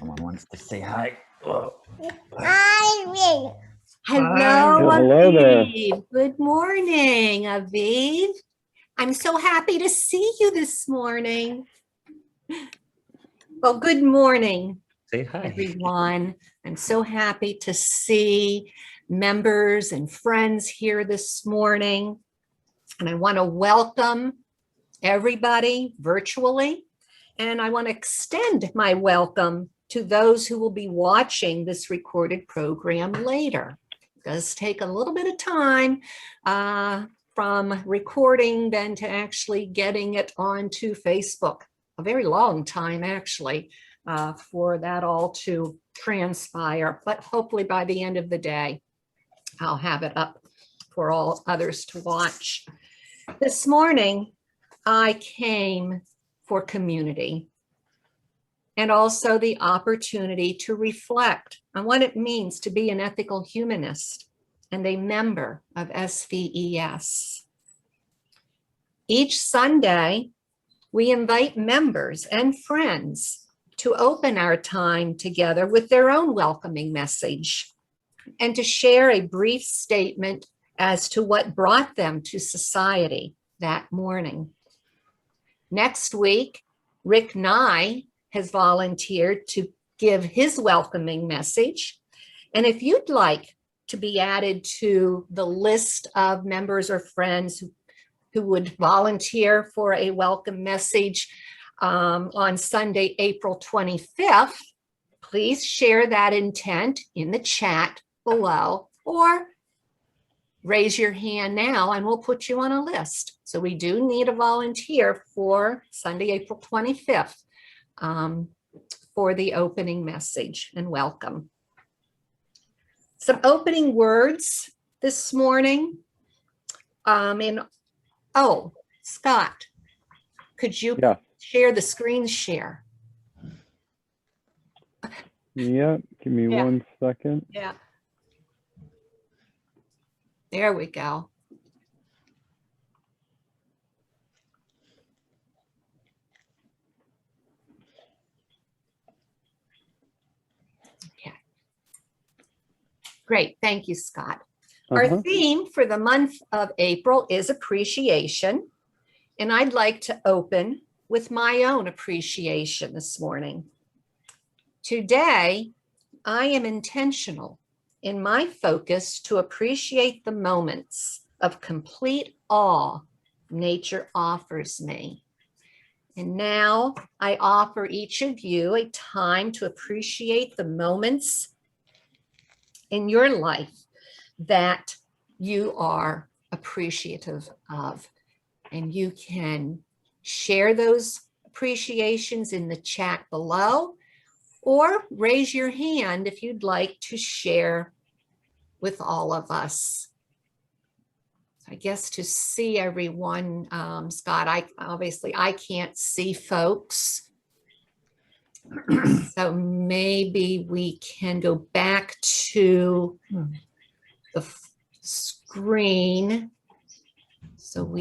Someone wants to say hi. Oh. Hello, Hello there. Aviv. Good morning, Aviv. I'm so happy to see you this morning. Well, good morning, Say hi. everyone. I'm so happy to see members and friends here this morning. And I want to welcome everybody virtually. And I want to extend my welcome to those who will be watching this recorded program later. It does take a little bit of time from recording then to actually getting it onto Facebook. A very long time, actually, for that all to transpire. But hopefully by the end of the day, I'll have it up for all others to watch. This morning, I came for community and also the opportunity to reflect on what it means to be an ethical humanist and a member of SVES. Each Sunday, we invite members and friends to open our time together with their own welcoming message and to share a brief statement as to what brought them to society that morning. Next week, Rick Nye has volunteered to give his welcoming message. And if you'd like to be added to the list of members or friends who would volunteer for a welcome message on Sunday, April 25th, please share that intent in the chat below or raise your hand now and we'll put you on a list. So we do need a volunteer for Sunday, April 25th for the opening message and welcome. Some opening words this morning. Oh, Scott, could you share the screen share? Yeah, give me 1 second. Yeah. There we go. Okay. Great. Thank you, Scott. Our theme for the month of April is appreciation. And I'd like to open with my own appreciation this morning. Today, I am intentional in my focus to appreciate the moments of complete awe nature offers me. And now I offer each of you a time to appreciate the moments in your life that you are appreciative of. And you can share those appreciations in the chat below or raise your hand if you'd like to share with all of us. I guess to see everyone, Scott, I can't see folks. So maybe we can go back to the screen so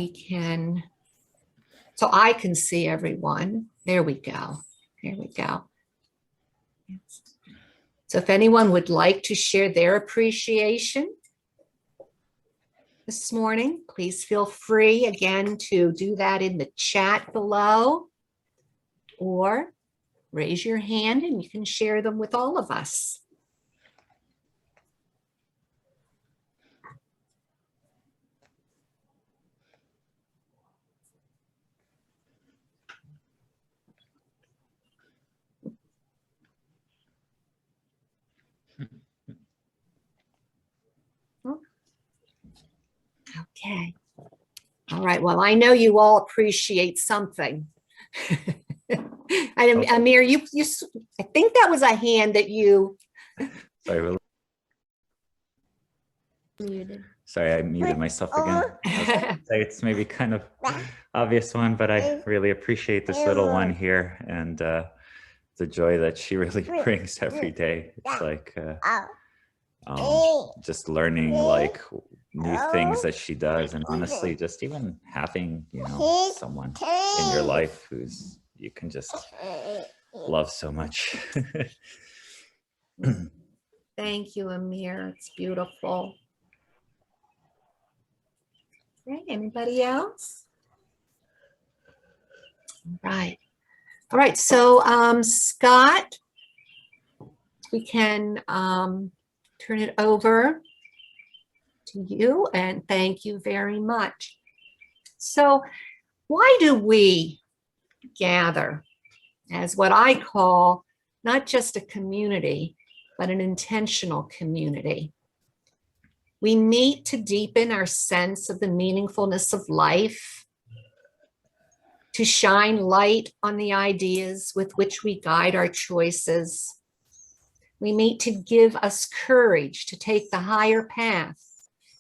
I can see everyone. There we go. There we go. So if anyone would like to share their appreciation this morning, please feel free again to do that in the chat below or raise your hand and you can share them with all of us. Okay. All right. Well, I know you all appreciate something. Amir, I think that was a hand that you muted. Sorry, I muted myself again. It's maybe kind of obvious one, but I really appreciate this little one here and the joy that she really brings every day. It's like just learning like new things that she does, and honestly just even having, you know, someone in your life who's you can just love so much. Thank you, Amir. It's beautiful. Okay, anybody else? Right. All right. So, Scott, we can turn it over to you, and thank you very much. So, why do we gather as what I call not just a community, but an intentional community? We meet to deepen our sense of the meaningfulness of life, to shine light on the ideas with which we guide our choices. We meet to give us courage to take the higher path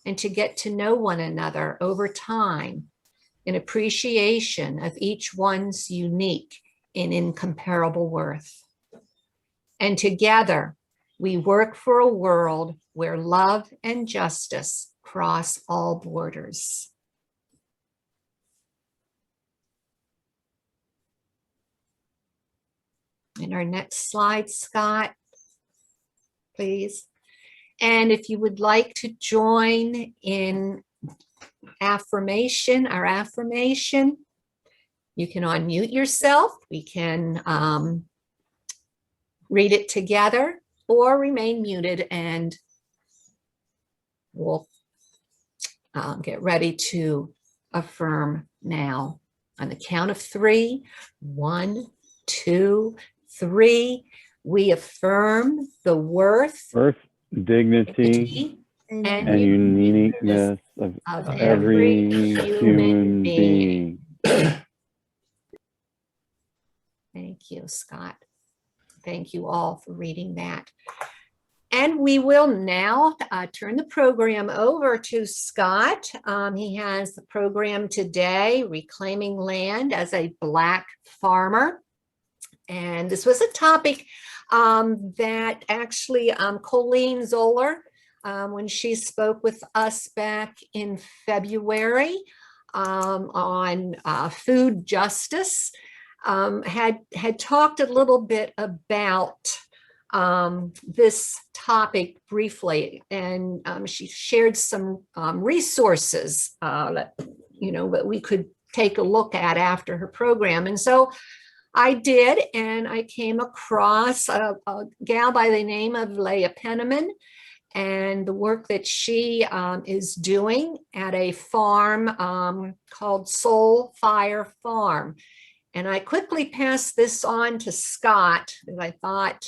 and to get to know one another over time in appreciation of each one's unique and incomparable worth. And together, we work for a world where love and justice cross all borders. And our next slide, Scott, please. And if you would like to join in affirmation, our affirmation, you can unmute yourself. We can read it together or remain muted, and we'll get ready to affirm now. On the count of 3, 1, 2, 3, we affirm the worth, dignity, and uniqueness of every human being. Thank you, Scott. Thank you all for reading that. And we will now turn the program over to Scott. He has the program today, Reclaiming Land as a Black Farmer. And this was a topic that actually Colleen Zoller, when she spoke with us back in February on food justice, had talked a little bit about this topic briefly, and she shared some resources that that we could take a look at after her program. And so I did, and I came across a gal by the name of Leah Penniman and the work that she is doing at a farm called Soul Fire Farm. And I quickly passed this on to Scott, because I thought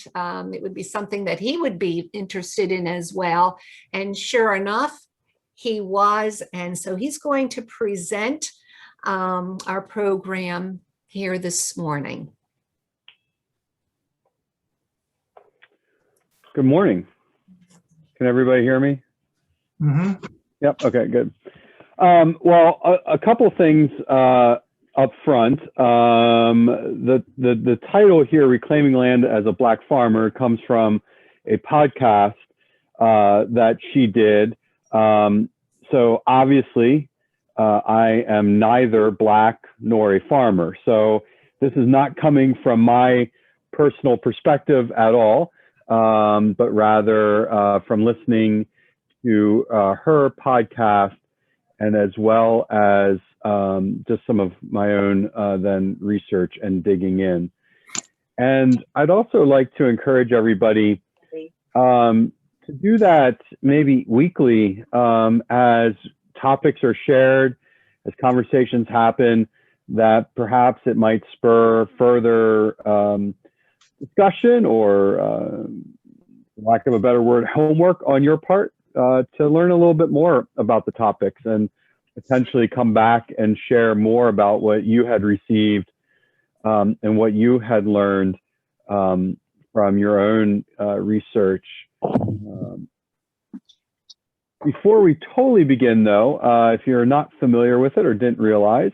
it would be something that he would be interested in as well. And sure enough, he was. And so he's going to present our program here this morning. Good morning. Can everybody hear me? Mm-hmm. Yep. Okay, good. Well, a couple things up front. The title here, Reclaiming Land as a Black Farmer, comes from a podcast that she did. So obviously, I am neither Black nor a farmer. So this is not coming from my personal perspective at all, but rather from listening to her podcast, and as well as just some of my own then research and digging in. And I'd also like to encourage everybody to do that maybe weekly as topics are shared, as conversations happen, that perhaps it might spur further discussion or, for lack of a better word, homework on your part to learn a little bit more about the topics and potentially come back and share more about what you had received and what you had learned from your own research. Before we totally begin, though, if you're not familiar with it or didn't realize,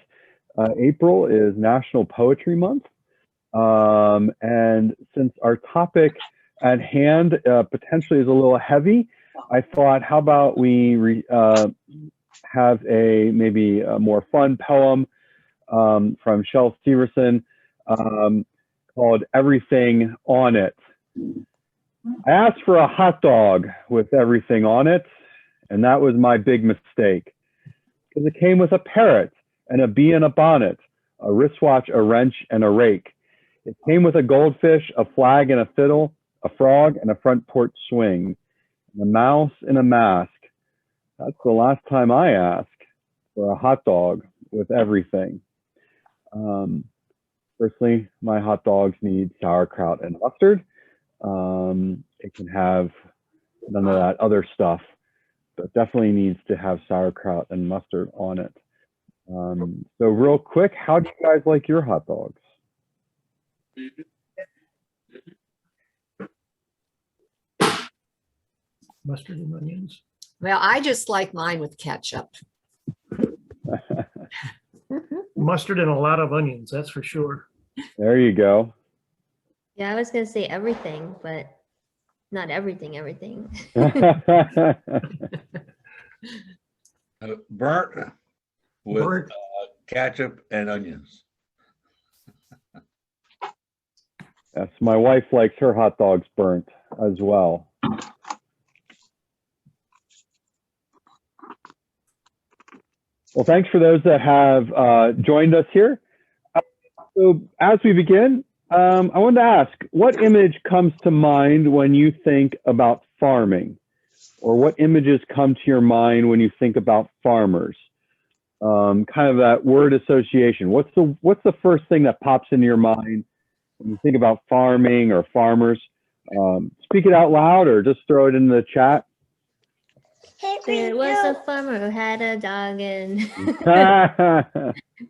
April is National Poetry Month. And since our topic at hand potentially is a little heavy, I thought, how about we have maybe a more fun poem from Shel Stevenson called Everything on It. I asked for a hot dog with everything on it, and that was my big mistake, because it came with a parrot and a bee in a bonnet, a wristwatch, a wrench, and a rake. It came with a goldfish, a flag and a fiddle, a frog and a front porch swing, and a mouse in a mask. That's the last time I asked for a hot dog with everything. Personally, my hot dogs need sauerkraut and mustard. It can have none of that other stuff, but definitely needs to have sauerkraut and mustard on it. So real quick, how do you guys like your hot dogs? Mustard and onions. Well, I just like mine with ketchup. Mustard and a lot of onions, that's for sure. There you go. Yeah, I was gonna say everything, but not everything. Burnt with Burnt. ketchup and onions. Yes, my wife likes her hot dogs burnt as well. Well, thanks for those that have joined us here. So as we begin, I wanted to ask, what image comes to mind when you think about farming? Or what images come to your mind when you think about farmers? Kind of that word association. What's the first thing that pops into your mind when you think about farming or farmers? Speak it out loud or just throw it in the chat. There was a farmer who had a dog and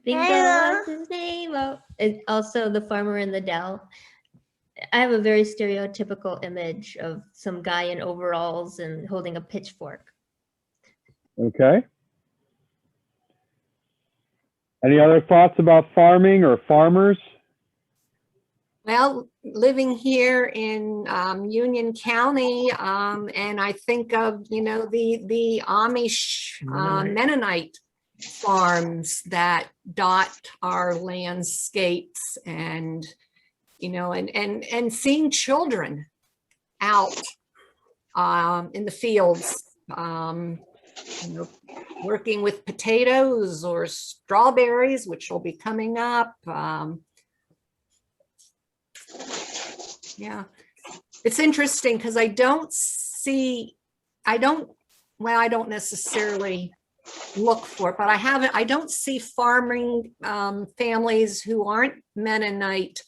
Bingo was his name. Oh, and also the farmer in the dell. I have a very stereotypical image of some guy in overalls and holding a pitchfork. Okay. Any other thoughts about farming or farmers? Well, living here in Union County, and I think of, the Amish Mennonite farms that dot our landscapes, and and seeing children out in the fields, working with potatoes or strawberries, which will be coming up. Yeah, it's interesting because I don't necessarily look for it, but I don't see farming families who aren't Mennonite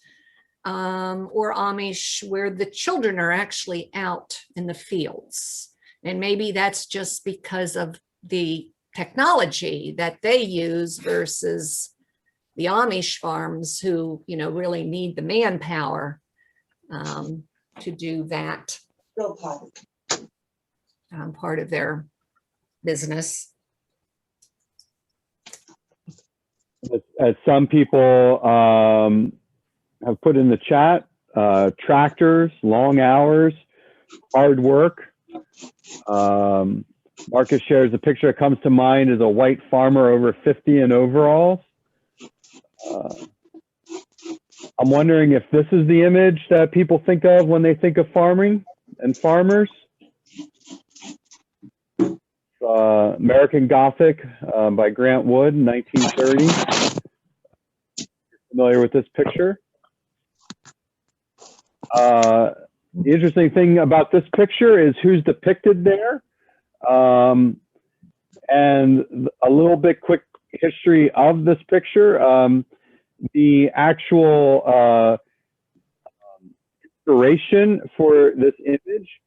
or Amish where the children are actually out in the fields. And maybe that's just because of the technology that they use versus the Amish farms who, really need the manpower to do that part of their business. As some people have put in the chat, tractors, long hours, hard work. Marcus shares a picture that comes to mind is a white farmer over 50 in overalls. I'm wondering if this is the image that people think of when they think of farming and farmers. American Gothic by Grant Wood, 1930. Familiar with this picture? The interesting thing about this picture is who's depicted there. And a little bit quick history of this picture. The actual inspiration for this image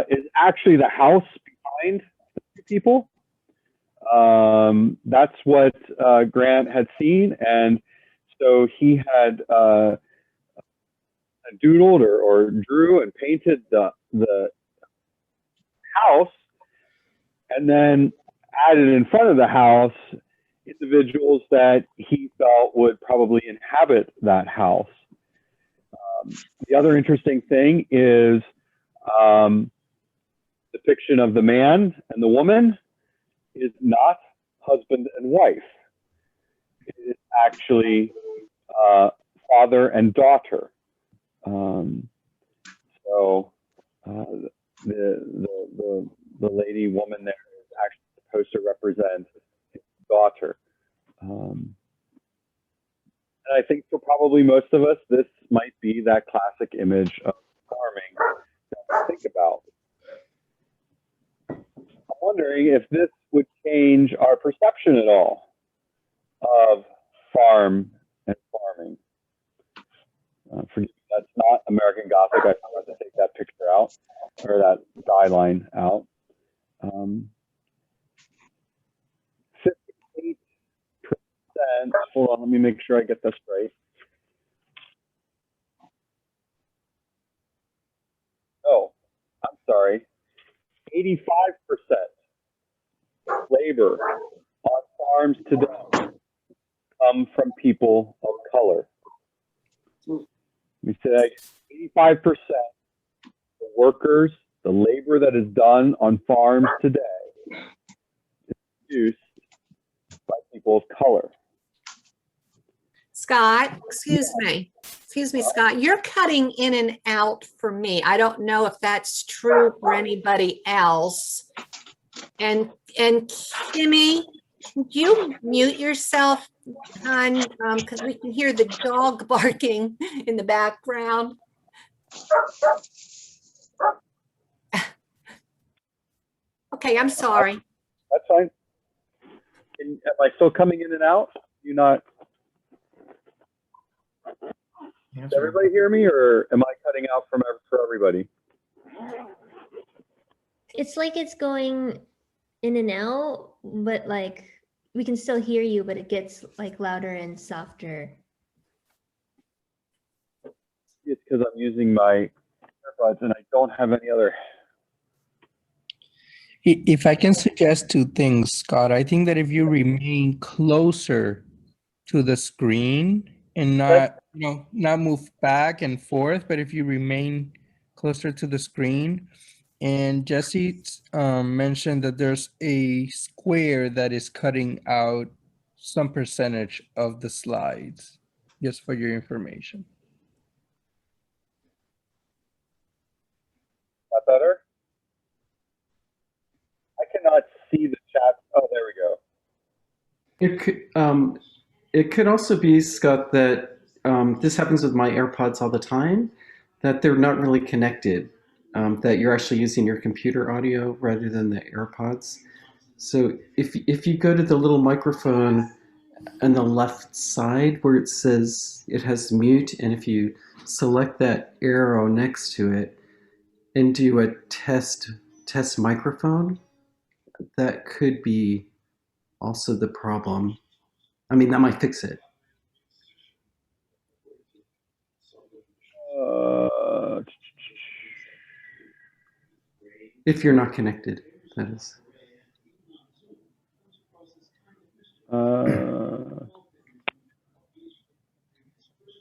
is actually the house behind the two people. That's what Grant had seen, and so he had doodled or drew and painted the house, and then added in front of the house individuals that he felt would probably inhabit that house. The other interesting thing is depiction of the man and the woman is not husband and wife. It is actually father and daughter. So the lady woman there is actually supposed to represent his daughter. And I think for probably most of us, this might be that classic image of farming that we think about. I'm wondering if this would change our perception at all of farm and farming. Forgive me, that's not American Gothic. I forgot to take that picture out, or that guideline out. 58%, hold on, let me make sure I get this right. Oh, I'm sorry, 85% labor on farms today come from people of color. We say 85% of the workers, the labor that is done on farms today is produced by people of color. Scott, excuse me, Scott, you're cutting in and out for me. I don't know if that's true for anybody else. And Kimmy, can you mute yourself, hon, because we can hear the dog barking in the background. Okay, I'm sorry. That's fine. Am I still coming in and out? You not? Does everybody hear me, or am I cutting out for everybody? It's like it's going in and out, but like we can still hear you, but it gets like louder and softer. It's because I'm using my earbuds and I don't have any other. If I can suggest two things, Scott, I think that if you remain closer to the screen and not, not move back and forth, but if you remain closer to the screen, and Jesse mentioned that there's a square that is cutting out some percentage of the slides, just for your information. Not better? I cannot see the chat. Oh, there we go. It could also be, Scott, that this happens with my AirPods all the time, that they're not really connected, that you're actually using your computer audio rather than the AirPods. So if you go to the little microphone on the left side where it says it has mute, and if you select that arrow next to it and do a test microphone, that could be also the problem. I mean, that might fix it. If you're not connected, that is.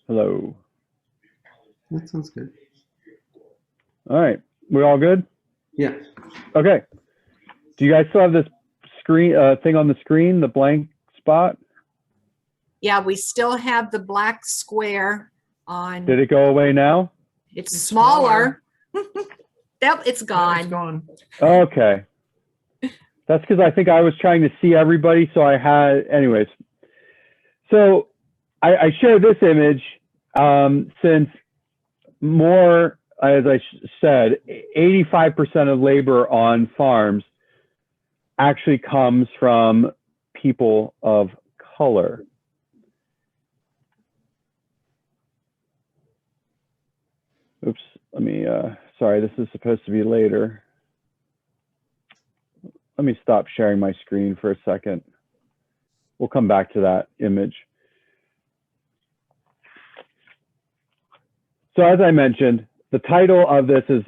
Hello. That sounds good. All right, we're all good? Yeah. Okay. Do you guys still have this screen thing on the screen, the blank spot? Yeah, we still have the black square on. Did it go away now? It's smaller. It's gone. It's gone. Okay. That's because I think I was trying to see everybody, so I had, anyways. So I shared this image since more, as I said, 85% of labor on farms actually comes from people of color. Oops, let me, sorry, this is supposed to be later. Let me stop sharing my screen for a second. We'll come back to that image. So as I mentioned, the title of this is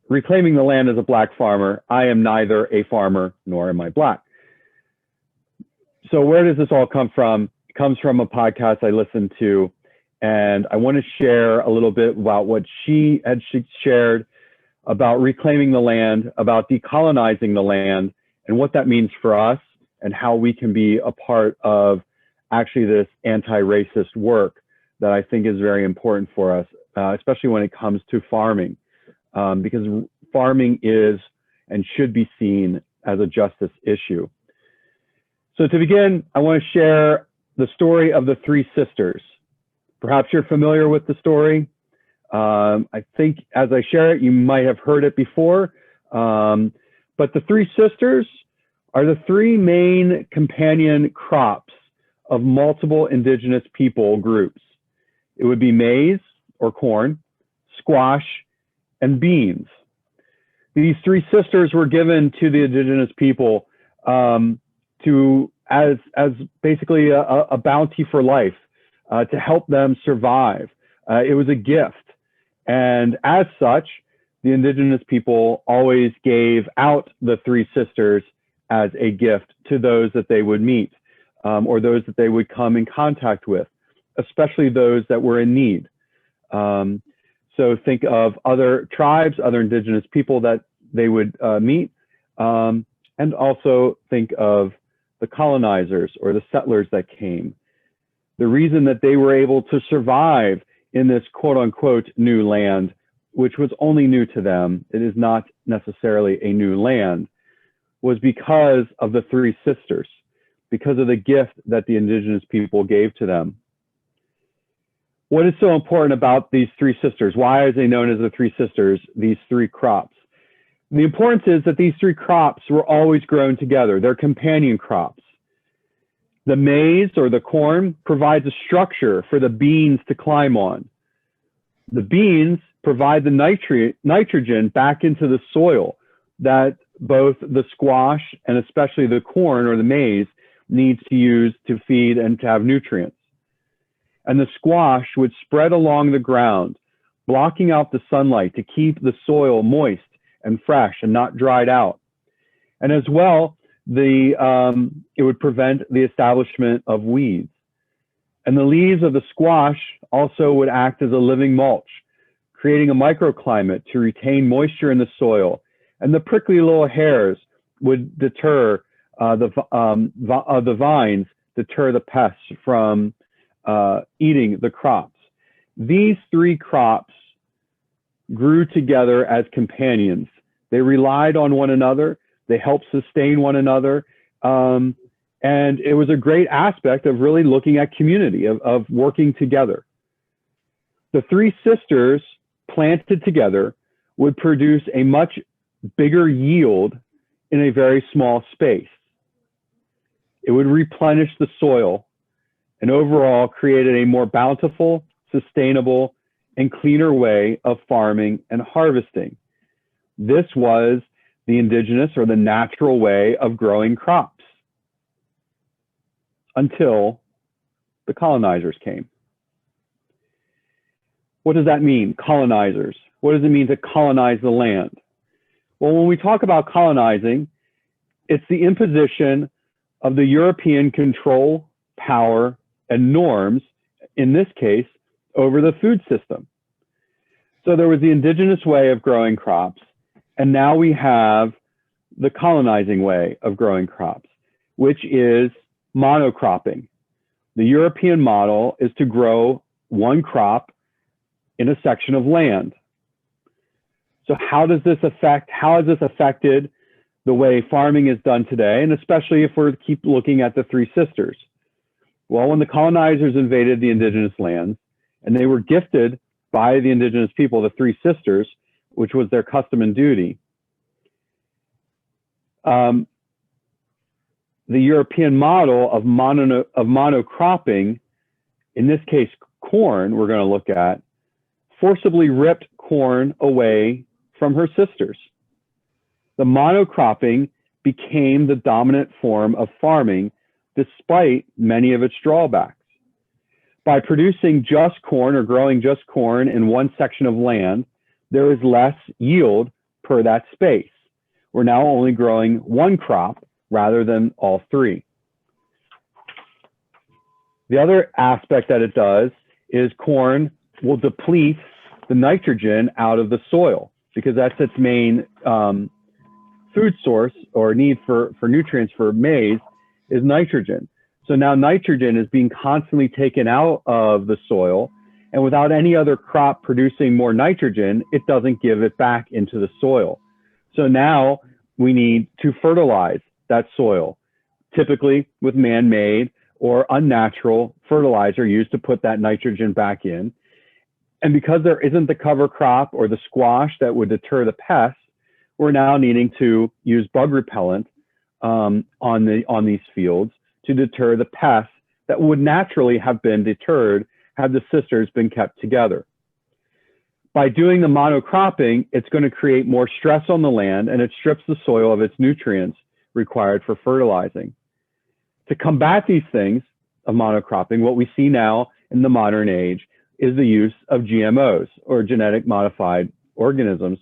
Reclaiming the Land as a Black Farmer. I am neither a farmer nor am I Black. So where does this all come from? It comes from a podcast I listened to, and I want to share a little bit about what she had shared about reclaiming the land, about decolonizing the land, and what that means for us and how we can be a part of actually this anti-racist work that I think is very important for us, especially when it comes to farming, because farming is and should be seen as a justice issue. So to begin, I want to share the story of the three sisters. Perhaps you're familiar with the story. I think as I share it, you might have heard it before, but the three sisters are the three main companion crops of multiple indigenous people groups. It would be maize or corn, squash, and beans. These three sisters were given to the indigenous people as basically a bounty for life, to help them survive. It was a gift. And as such, the indigenous people always gave out the three sisters as a gift to those that they would meet, or those that they would come in contact with, especially those that were in need. So think of other tribes, other indigenous people that they would meet, and also think of the colonizers or the settlers that came. The reason that they were able to survive in this quote unquote new land, which was only new to them, it is not necessarily a new land, was because of the three sisters, because of the gift that the indigenous people gave to them. What is so important about these three sisters? Why are they known as the three sisters, these three crops? The importance is that these three crops were always grown together. They're companion crops. The maize or the corn provides a structure for the beans to climb on. The beans provide the nitrogen back into the soil that both the squash and especially the corn or the maize needs to use to feed and to have nutrients. And the squash would spread along the ground, blocking out the sunlight to keep the soil moist and fresh and not dried out. And as well, it would prevent the establishment of weeds. And the leaves of the squash also would act as a living mulch, creating a microclimate to retain moisture in the soil. And the prickly little hairs would deter the vines, deter the pests from eating the crops. These three crops grew together as companions. They relied on one another. They helped sustain one another. And it was a great aspect of really looking at community, of working together. The three sisters planted together would produce a much bigger yield in a very small space. It would replenish the soil and overall created a more bountiful, sustainable, and cleaner way of farming and harvesting. This was the indigenous or the natural way of growing crops until the colonizers came. What does that mean, colonizers? What does it mean to colonize the land? Well, when we talk about colonizing, it's the imposition of the European control, power, and norms, in this case, over the food system. So there was the indigenous way of growing crops, and now we have the colonizing way of growing crops, which is monocropping. The European model is to grow one crop in a section of land. So how has this affected the way farming is done today, and especially if we keep looking at the three sisters? Well, when the colonizers invaded the indigenous lands, and they were gifted by the indigenous people, the three sisters, which was their custom and duty, the European model of monocropping, in this case corn, we're going to look at, forcibly ripped corn away from her sisters. The monocropping became the dominant form of farming despite many of its drawbacks. By producing just corn or growing just corn in one section of land, there is less yield per that space. We're now only growing one crop rather than all three. The other aspect that it does is corn will deplete the nitrogen out of the soil because that's its main food source or need for nutrients for maize is nitrogen. So now nitrogen is being constantly taken out of the soil, and without any other crop producing more nitrogen, it doesn't give it back into the soil. So now we need to fertilize that soil, typically with man-made or unnatural fertilizer used to put that nitrogen back in. And because there isn't the cover crop or the squash that would deter the pests, we're now needing to use bug repellent on these fields to deter the pests that would naturally have been deterred had the sisters been kept together. By doing the monocropping, it's going to create more stress on the land, and it strips the soil of its nutrients required for fertilizing. To combat these things of monocropping, what we see now in the modern age is the use of GMOs, or genetic modified organisms,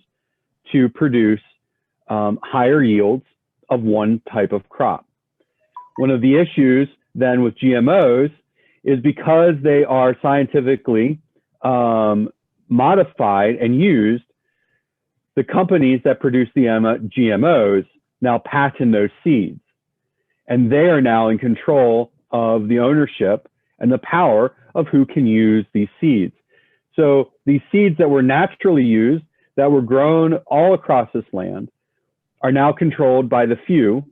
to produce higher yields of one type of crop. One of the issues then with GMOs is because they are scientifically modified and used, the companies that produce the GMOs now patent those seeds. And they are now in control of the ownership and the power of who can use these seeds. So these seeds that were naturally used, that were grown all across this land, are now controlled by the few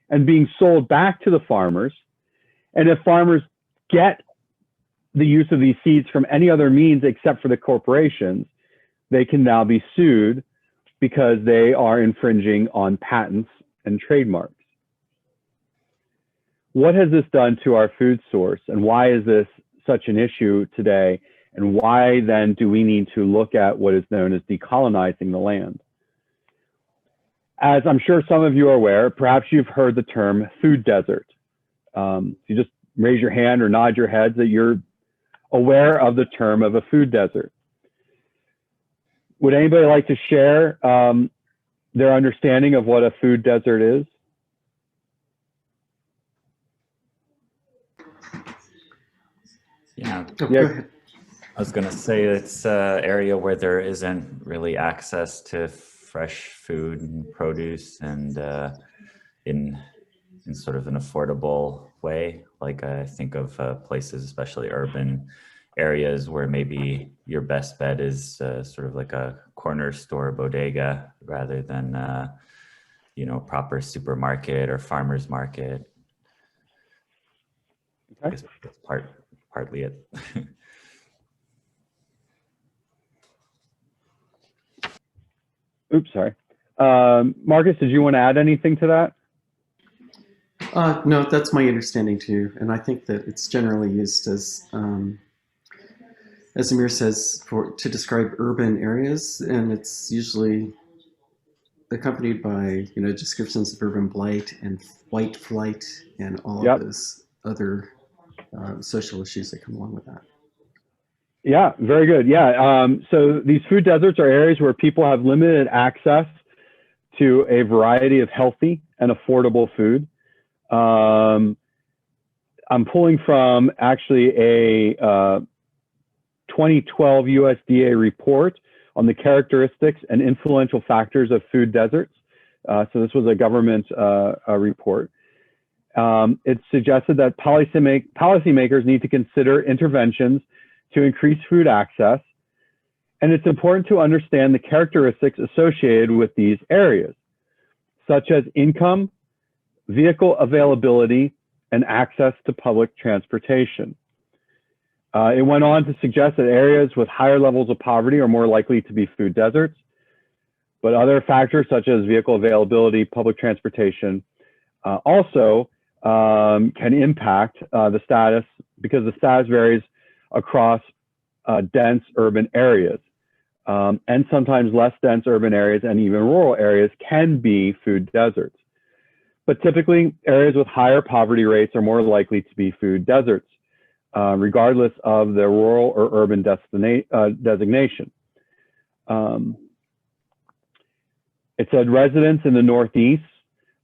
and being sold back to the farmers. And if farmers get the use of these seeds from any other means except for the corporations, they can now be sued because they are infringing on patents and trademarks. What has this done to our food source, and why is this such an issue today? And why then do we need to look at what is known as decolonizing the land? As I'm sure some of you are aware, perhaps you've heard the term food desert. You just raise your hand or nod your head that you're aware of the term of a food desert. Would anybody like to share their understanding of what a food desert is? Yeah. Oh, go ahead. I was going to say it's an area where there isn't really access to fresh food and produce, and in sort of an affordable way. Like I think of places, especially urban areas, where maybe your best bet is sort of like a corner store bodega rather than you know, proper supermarket or farmer's market. Okay. I guess that's partly it. Oops, sorry. Marcus, did you want to add anything to that? No, that's my understanding too, and I think that it's generally used as Amir says, to describe urban areas, and it's usually accompanied by descriptions of urban blight and white flight and all of those other social issues that come along with that. Yeah, very good. Yeah, so these food deserts are areas where people have limited access to a variety of healthy and affordable food. I'm pulling from actually a 2012 USDA report on the characteristics and influential factors of food deserts. So this was a government report. It suggested that policymakers need to consider interventions to increase food access, and it's important to understand the characteristics associated with these areas, such as income, vehicle availability, and access to public transportation. It went on to suggest that areas with higher levels of poverty are more likely to be food deserts, but other factors such as vehicle availability, public transportation, also can impact the status, because the status varies across dense urban areas. And sometimes less dense urban areas and even rural areas can be food deserts. But typically, areas with higher poverty rates are more likely to be food deserts, regardless of the rural or urban designation. It said residents in the Northeast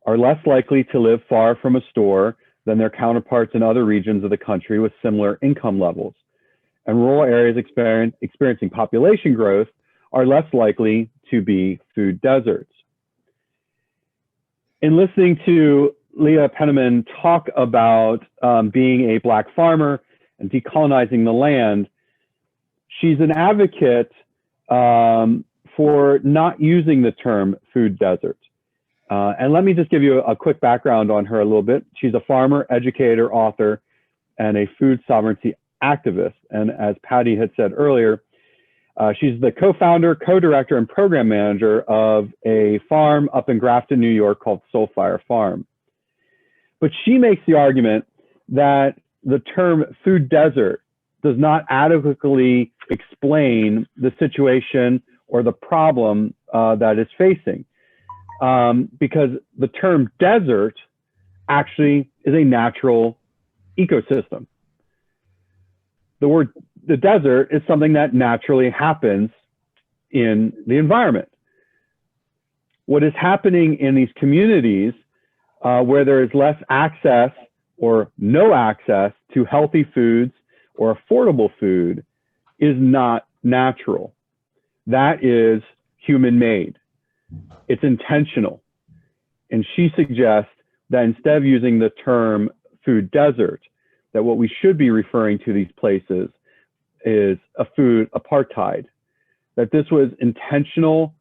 are less likely to live far from a store than their counterparts in other regions of the country with similar income levels. And rural areas experiencing population growth are less likely to be food deserts. In listening to Leah Penniman talk about being a Black farmer and decolonizing the land, she's an advocate for not using the term food desert. And let me just give you a quick background on her a little bit. She's a farmer, educator, author, and a food sovereignty activist. And as Patty had said earlier, she's the co-founder, co-director, and program manager of a farm up in Grafton, New York called Soulfire Farm. But she makes the argument that the term food desert does not adequately explain the situation or the problem that it's facing. Because the term desert actually is a natural ecosystem. The desert is something that naturally happens in the environment. What is happening in these communities where there is less access or no access to healthy foods or affordable food is not natural. That is human-made. It's intentional. And she suggests that instead of using the term food desert, that what we should be referring to these places is a food apartheid, that this was intentional,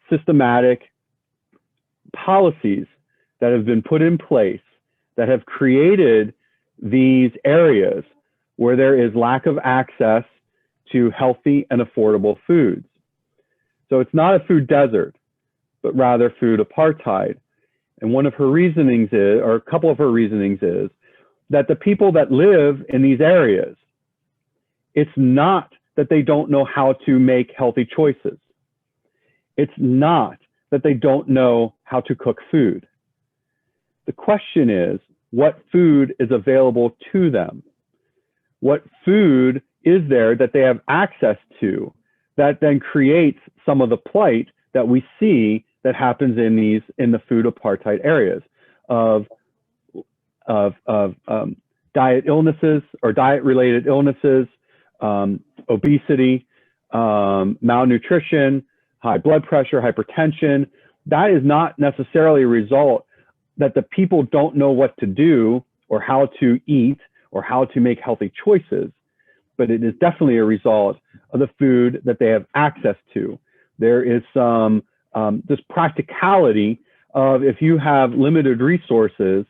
systematic policies that have been put in place that have created these areas where there is lack of access to healthy and affordable foods. So it's not a food desert, but rather food apartheid. And one of her reasonings is, or a couple of her reasonings is, that the people that live in these areas, it's not that they don't know how to make healthy choices. It's not that they don't know how to cook food. The question is, what food is available to them? What food is there that they have access to that then creates some of the plight that we see that happens in the food apartheid areas of diet illnesses or diet-related illnesses, obesity, malnutrition, high blood pressure, hypertension. That is not necessarily a result that the people don't know what to do or how to eat or how to make healthy choices, but it is definitely a result of the food that they have access to. There is some this practicality of, if you have limited resources,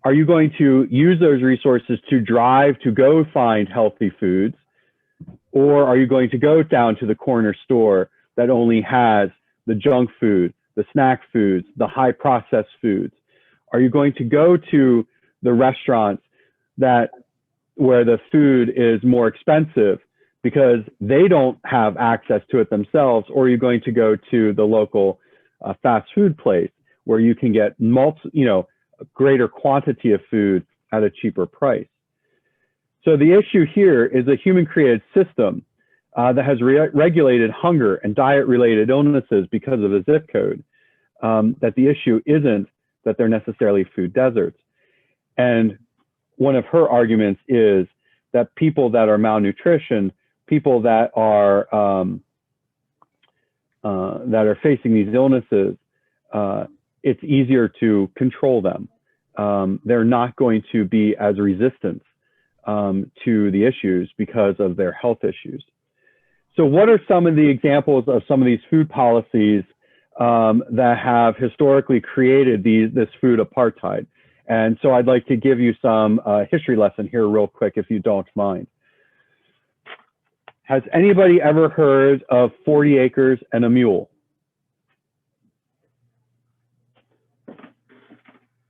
are you going to use those resources to drive to go find healthy foods? Or are you going to go down to the corner store that only has the junk food, the snack foods, the high processed foods? Are you going to go to the restaurants where the food is more expensive because they don't have access to it themselves? Or are you going to go to the local fast food place where you can get a greater quantity of food at a cheaper price? So the issue here is a human-created system that has regulated hunger and diet-related illnesses because of a zip code, that the issue isn't that they're necessarily food deserts. And one of her arguments is that people that are malnutrition, people that are facing these illnesses, it's easier to control them. They're not going to be as resistant to the issues because of their health issues. So what are some of the examples of some of these food policies that have historically created this food apartheid? And so I'd like to give you some history lesson here real quick, if you don't mind. Has anybody ever heard of 40 acres and a mule?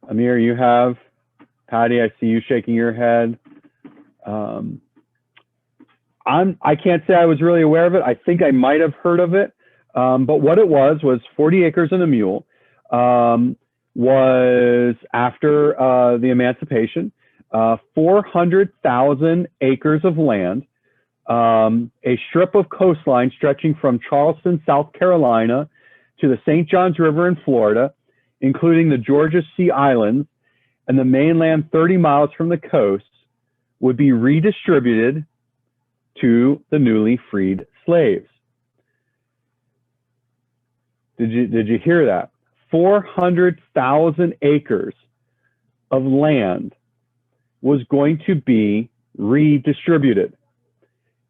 Amir, you have. Patty, I see you shaking your head. I can't say I was really aware of it. I think I might have heard of it. But what it was 40 acres and a mule was after the emancipation, 400,000 acres of land, a strip of coastline stretching from Charleston, South Carolina to the St. Johns River in Florida, including the Georgia Sea Islands and the mainland 30 miles from the coast, would be redistributed to the newly freed slaves. Did you hear that? 400,000 acres of land was going to be redistributed.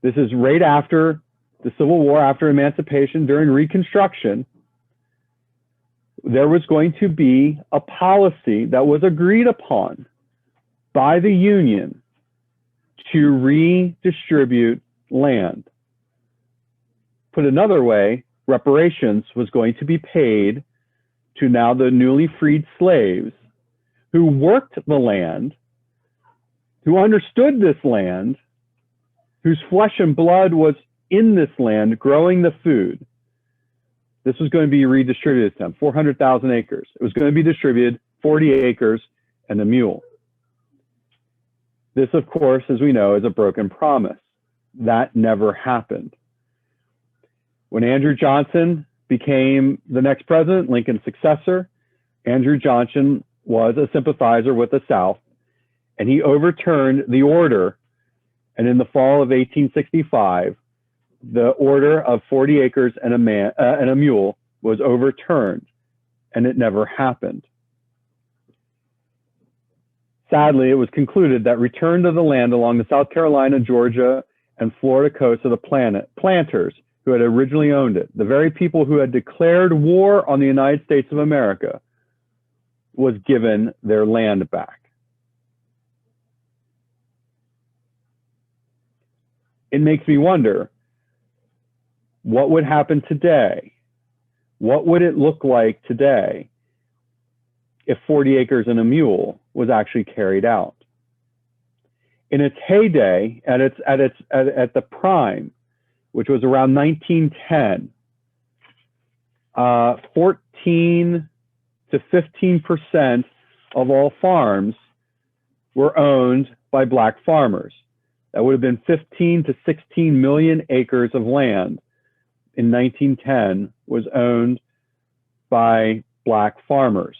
This is right after the Civil War, after emancipation, during Reconstruction. There was going to be a policy that was agreed upon by the Union to redistribute land. Put another way, reparations was going to be paid to now the newly freed slaves who worked the land, who understood this land, whose flesh and blood was in this land growing the food. This was going to be redistributed to them, 400,000 acres. It was going to be distributed 40 acres and a mule. This, of course, as we know, is a broken promise. That never happened. When Andrew Johnson became the next president, Lincoln's successor, Andrew Johnson was a sympathizer with the South, and he overturned the order. And in the fall of 1865, the order of 40 acres and a mule was overturned, and it never happened. Sadly, it was concluded that return to the land along the South Carolina, Georgia, and Florida coast of the planters who had originally owned it, the very people who had declared war on the United States of America, was given their land back. It makes me wonder, what would happen today? What would it look like today if 40 acres and a mule was actually carried out? In its heyday, at the prime, which was around 1910, 14 to 15% of all farms were owned by black farmers. That would have been 15 to 16 million acres of land in 1910 was owned by black farmers.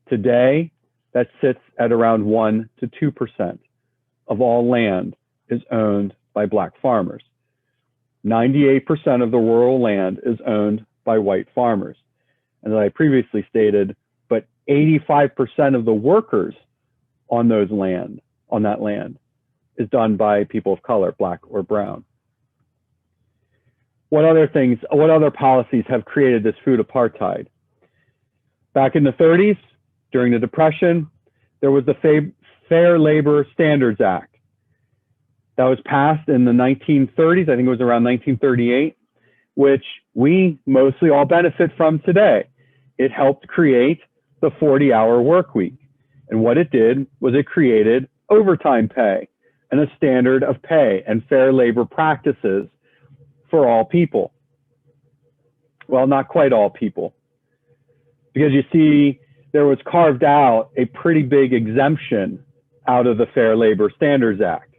Today, that sits at around 1 to 2% of all land is owned by black farmers. 98% of the rural land is owned by white farmers. And as I previously stated, but 85% of the workers on that land is done by people of color, black or brown. What other policies have created this food apartheid? Back in the 30s, during the Depression, there was the Fair Labor Standards Act that was passed in the 1930s. I think it was around 1938, which we mostly all benefit from today. It helped create the 40-hour work week. And what it did was it created overtime pay and a standard of pay and fair labor practices for all people. Well, not quite all people, because you see, there was carved out a pretty big exemption out of the Fair Labor Standards Act.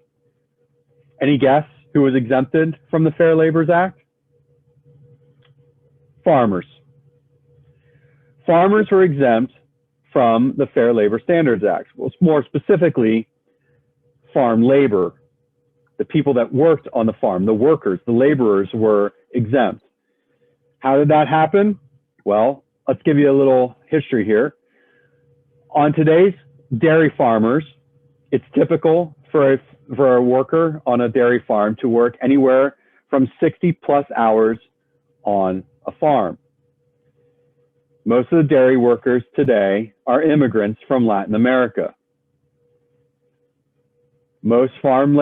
Any guess who was exempted from the Fair Labor Act? Farmers. Farmers were exempt from the Fair Labor Standards Act. Well, more specifically, farm labor. The people that worked on the farm, the workers, the laborers were exempt. How did that happen? Well, let's give you a little history here. On today's dairy farmers, it's typical for a worker on a dairy farm to work anywhere from 60 plus hours on a farm. Most of the dairy workers today are immigrants from Latin America. Most farm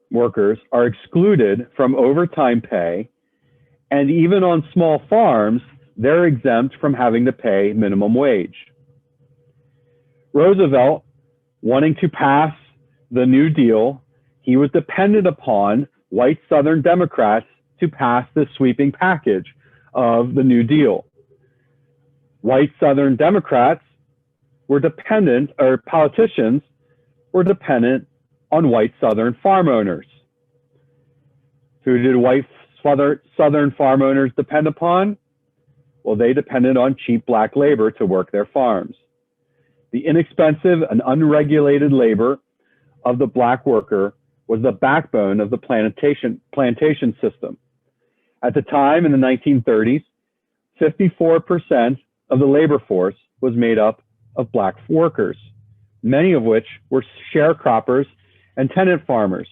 workers are excluded from overtime pay, and even on small farms, they're exempt from having to pay minimum wage. Roosevelt, wanting to pass the New Deal, he was dependent upon white Southern Democrats to pass this sweeping package of the New Deal. White Southern Democrats were dependent, or politicians were dependent on white Southern farm owners. Who did white Southern farm owners depend upon? Well, they depended on cheap black labor to work their farms. The inexpensive and unregulated labor of the black worker was the backbone of the plantation system. At the time, in the 1930s, 54% of the labor force was made up of Black workers, many of which were sharecroppers and tenant farmers,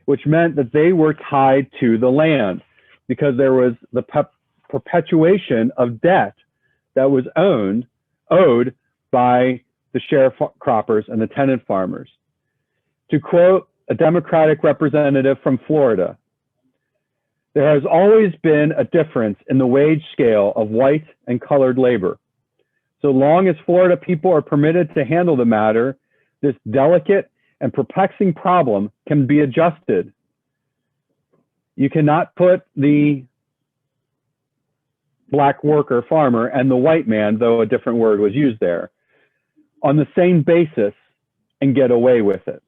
which meant that they were tied to the land because there was the perpetuation of debt that was owed by the sharecroppers and the tenant farmers. To quote a Democratic representative from Florida, there has always been a difference in the wage scale of white and colored labor. So long as Florida people are permitted to handle the matter, this delicate and perplexing problem can be adjusted. You cannot put the Black worker farmer and the white man, though a different word was used there, on the same basis and get away with it.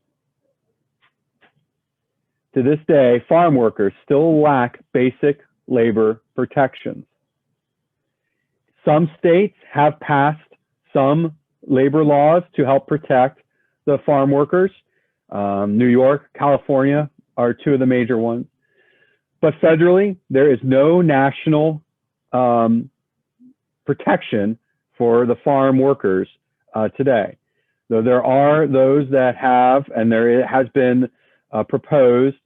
To this day, farm workers still lack basic labor protections. Some states have passed some labor laws to help protect the farm workers. New York, California are two of the major ones. But federally, there is no national protection for the farm workers today. Though there are those that have, and there has been proposed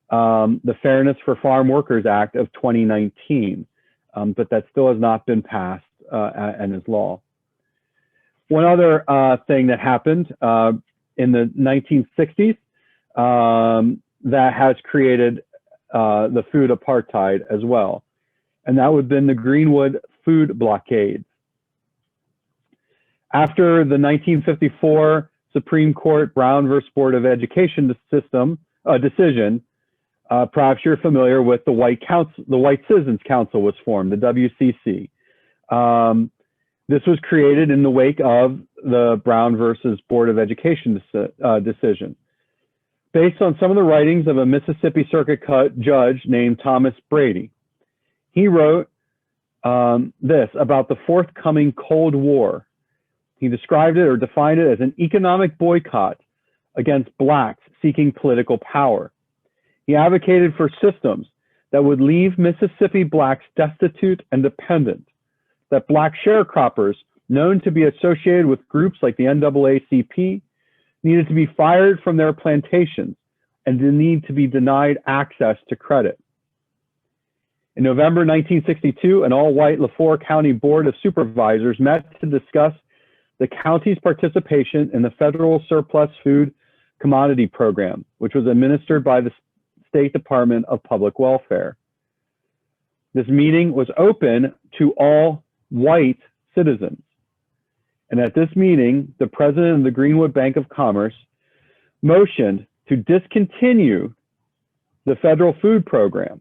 the Fairness for Farm Workers Act of 2019, but that still has not been passed and is law. One other thing that happened in the 1960s that has created the food apartheid as well, and that would have been the Greenwood food blockades. After the 1954 Supreme Court Brown versus Board of Education decision, perhaps you're familiar with the White Citizens Council was formed, the WCC. This was created in the wake of the Brown versus Board of Education decision. Based on some of the writings of a Mississippi Circuit judge named Thomas Brady. He wrote this about the forthcoming Cold War. He described it or defined it as an economic boycott against Blacks seeking political power. He advocated for systems that would leave Mississippi Blacks destitute and dependent, that Black sharecroppers known to be associated with groups like the NAACP needed to be fired from their plantations and to need to be denied access to credit. In November 1962, an all-white LaFleur County Board of Supervisors met to discuss the county's participation in the Federal Surplus Food Commodity Program, which was administered by the State Department of Public Welfare. This meeting was open to all white citizens. And at this meeting, the president of the Greenwood Bank of Commerce motioned to discontinue the federal food program,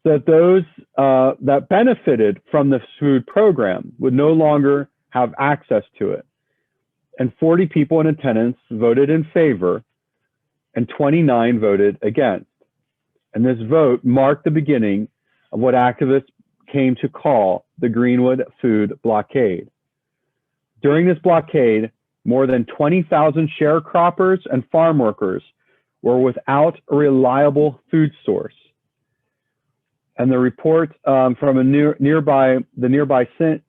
so that those that benefited from the food program would no longer have access to it. And 40 people in attendance voted in favor and 29 voted against. And this vote marked the beginning of what activists came to call the Greenwood Food Blockade. During this blockade, more than 20,000 sharecroppers and farm workers were without a reliable food source. And the report from a nearby SYNC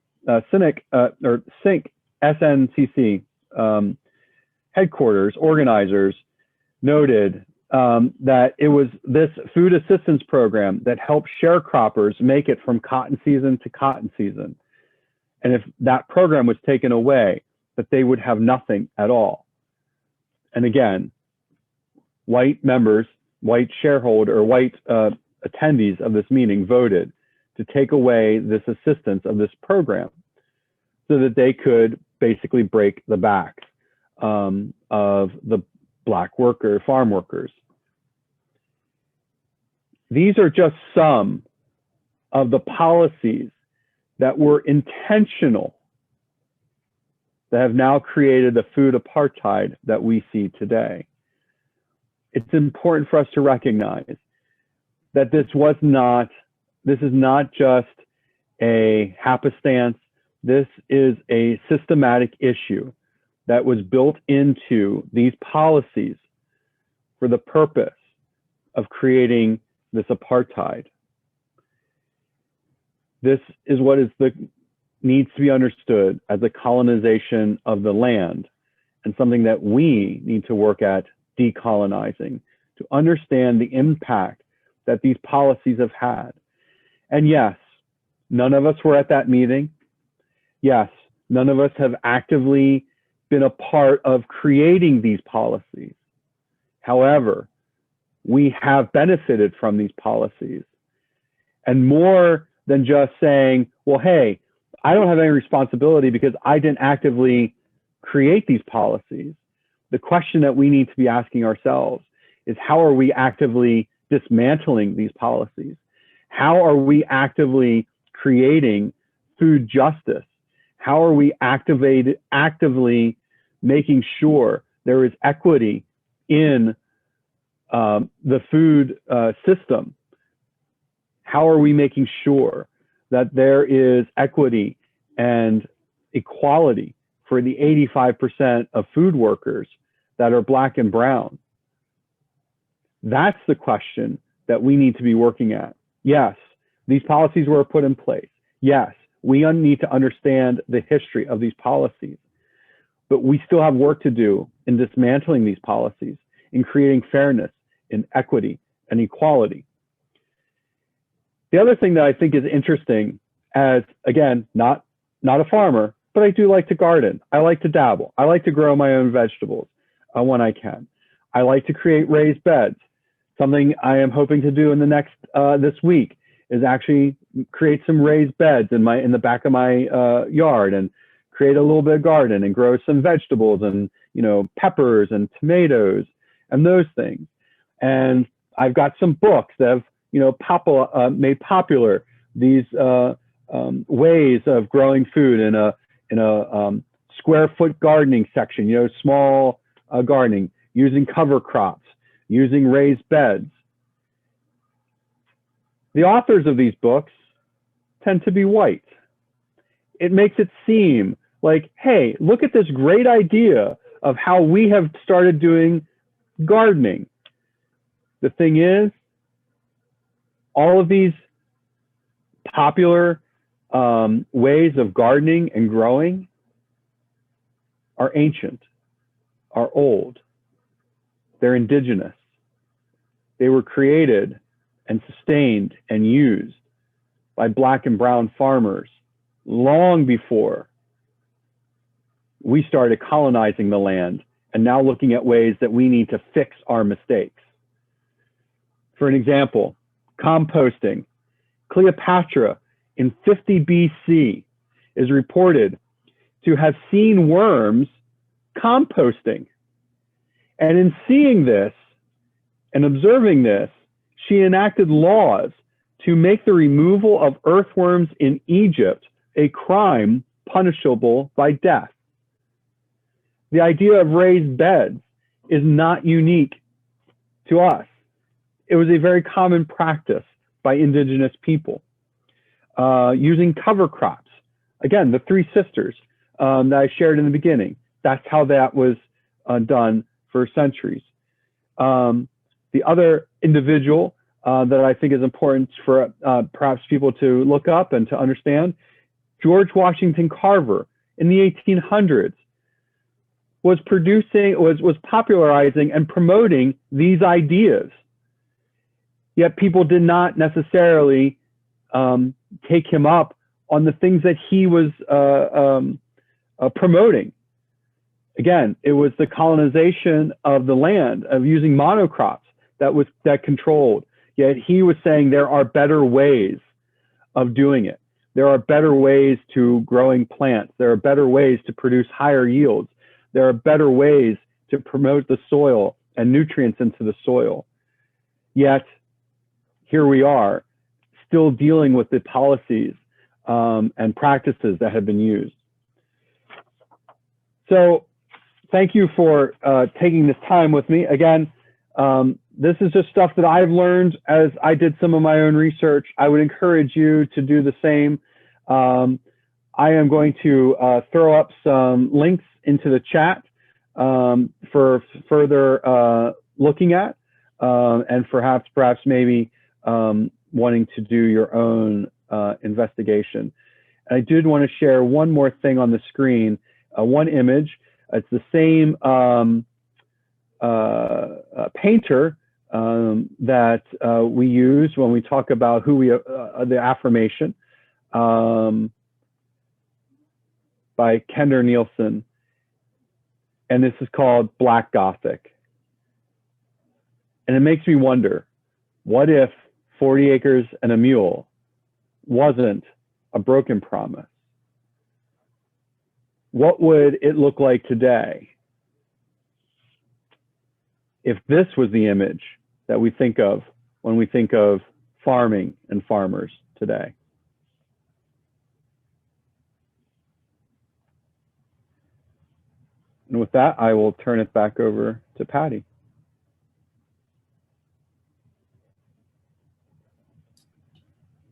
SNCC headquarters organizers noted that it was this food assistance program that helped sharecroppers make it from cotton season to cotton season. And if that program was taken away, that they would have nothing at all. And again, white members, white shareholder, or white attendees of this meeting voted to take away this assistance of this program so that they could basically break the backs of the Black farm workers. These are just some of the policies that were intentional that have now created the food apartheid that we see today. It's important for us to recognize that this is not just a happenstance. This is a systematic issue that was built into these policies for the purpose of creating this apartheid. This is what is needs to be understood as a colonization of the land, and something that we need to work at decolonizing, to understand the impact that these policies have had. And yes, none of us were at that meeting. Yes, none of us have actively been a part of creating these policies. However, we have benefited from these policies. And more than just saying, well, hey, I don't have any responsibility because I didn't actively create these policies. The question that we need to be asking ourselves is, how are we actively dismantling these policies? How are we actively creating food justice? How are we actively making sure there is equity in the food system? How are we making sure that there is equity and equality for the 85% of food workers that are Black and brown? That's the question that we need to be working at. Yes, these policies were put in place. Yes, we need to understand the history of these policies, but we still have work to do in dismantling these policies, in creating fairness, in equity, and equality. The other thing that I think is interesting, as again, not a farmer, but I do like to garden. I like to dabble. I like to grow my own vegetables when I can. I like to create raised beds. Something I am hoping to do in the next this week is actually create some raised beds in the back of my yard and create a little bit of garden and grow some vegetables and, you know, peppers and tomatoes and those things. And I've got some books that have, you know, made popular these ways of growing food in a square foot gardening section, you know, small gardening, using cover crops, using raised beds. The authors of these books tend to be white. It makes it seem like, hey, look at this great idea of how we have started doing gardening. The thing is, all of these popular ways of gardening and growing are ancient, are old. They're indigenous. They were created and sustained and used by Black and brown farmers long before we started colonizing the land and now looking at ways that we need to fix our mistakes. For an example, composting. Cleopatra in 50 BC is reported to have seen worms composting. And in seeing this and observing this, she enacted laws to make the removal of earthworms in Egypt a crime punishable by death. The idea of raised beds is not unique to us. It was a very common practice by indigenous people. Using cover crops. Again, the three sisters that I shared in the beginning, that's how that was done for centuries. The other individual that I think is important for perhaps people to look up and to understand, George Washington Carver in the 1800s was popularizing and promoting these ideas. Yet people did not necessarily take him up on the things that he was promoting. Again, it was the colonization of the land, of using monocrops that controlled. Yet he was saying there are better ways of doing it. There are better ways to growing plants. There are better ways to produce higher yields. There are better ways to promote the soil and nutrients into the soil. Yet here we are, still dealing with the policies and practices that have been used. So thank you for taking this time with me. Again, this is just stuff that I've learned as I did some of my own research. I would encourage you to do the same. I am going to throw up some links into the chat for further looking at and perhaps maybe wanting to do your own investigation. I did want to share one more thing on the screen, one image. It's the same painter that we use when we talk about who we the affirmation by Kender Nielsen, and this is called Black Gothic. And it makes me wonder, what if 40 acres and a mule wasn't a broken promise? What would it look like today if this was the image that we think of when we think of farming and farmers today? And with that, I will turn it back over to Patty.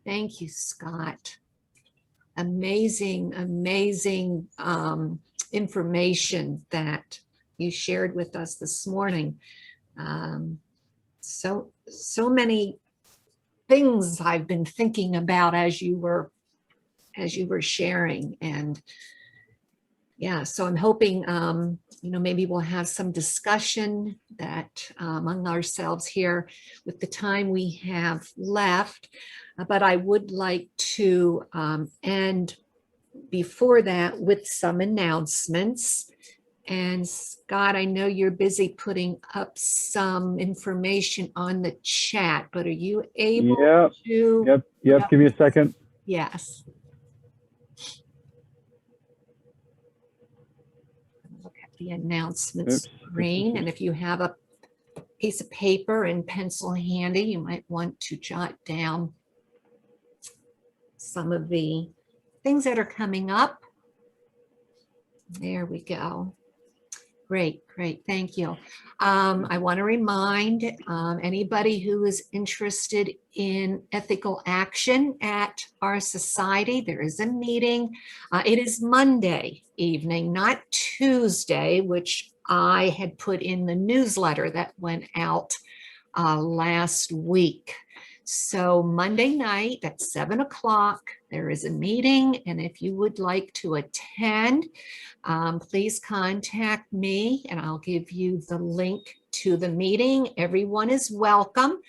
Thank you, Scott. Amazing, amazing information that you shared with us this morning. So many things I've been thinking about as you were sharing, and yeah, so I'm hoping maybe we'll have some discussion that among ourselves here with the time we have left. But I would like to end before that with some announcements. And Scott, I know you're busy putting up some information on the chat, but are you able to? Yep. Give me a second. Yes. Look at the announcements screen, and if you have a piece of paper and pencil handy, you might want to jot down some of the things that are coming up. There we go. Great, thank you. I want to remind anybody who is interested in ethical action at our society, there is a meeting. It is Monday evening, not Tuesday, which I had put in the newsletter that went out last week. So Monday night at 7 o'clock, there is a meeting, and if you would like to attend, please contact me and I'll give you the link to the meeting. Everyone is welcome.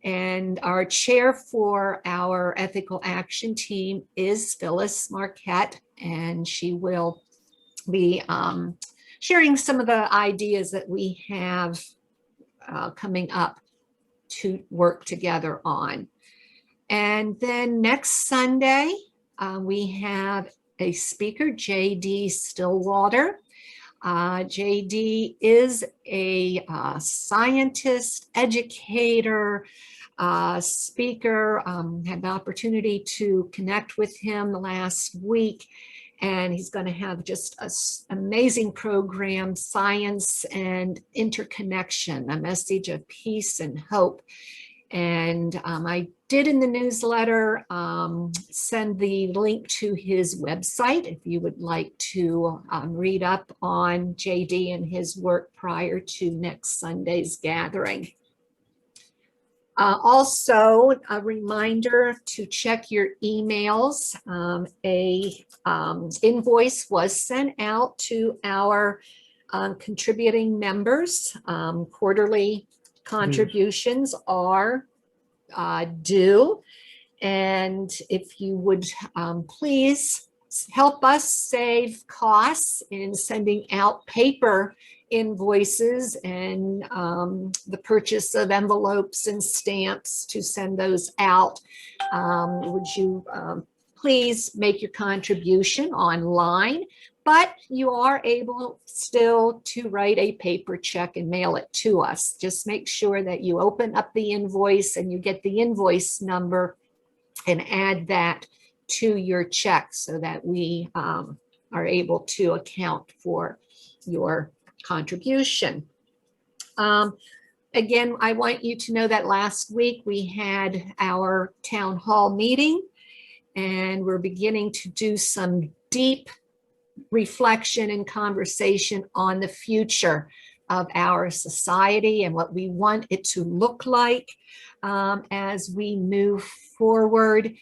And our chair for our ethical action team is Phyllis Marquette, and she will be sharing some of the ideas that we have coming up to work together on. And then next Sunday, we have a speaker, J.D. Stillwater. J.D. is a scientist, educator, speaker. Had the opportunity to connect with him last week, and he's going to have just an amazing program, Science and Interconnection, a message of peace and hope. And I did in the newsletter send the link to his website if you would like to read up on JD and his work prior to next Sunday's gathering. Also, a reminder to check your emails. Invoice was sent out to our contributing members. Quarterly contributions are due. And if you would please help us save costs in sending out paper invoices and the purchase of envelopes and stamps to send those out. Would you please make your contribution online? But you are able still to write a paper check and mail it to us. Just make sure that you open up the invoice and you get the invoice number and add that to your check so that we are able to account for your contribution. Again, I want you to know that last week we had our town hall meeting, and we're beginning to do some deep reflection and conversation on the future of our society and what we want it to look like as we move forward.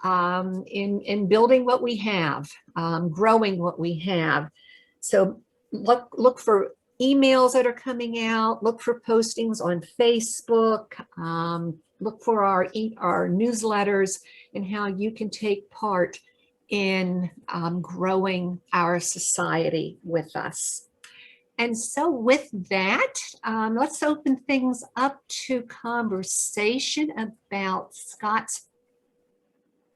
in building what we have, growing what we have. So look for emails that are coming out, look for postings on Facebook, look for our newsletters and how you can take part in growing our society with us. And so with that, let's open things up to conversation about Scott's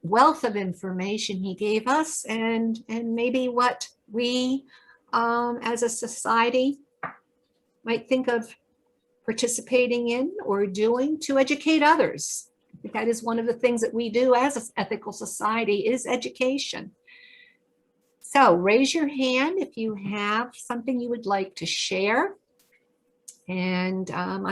wealth of information he gave us, and maybe what we as a society might think of participating in or doing to educate others. I think that is one of the things that we do as an ethical society is education. So raise your hand if you have something you would like to share. And I'm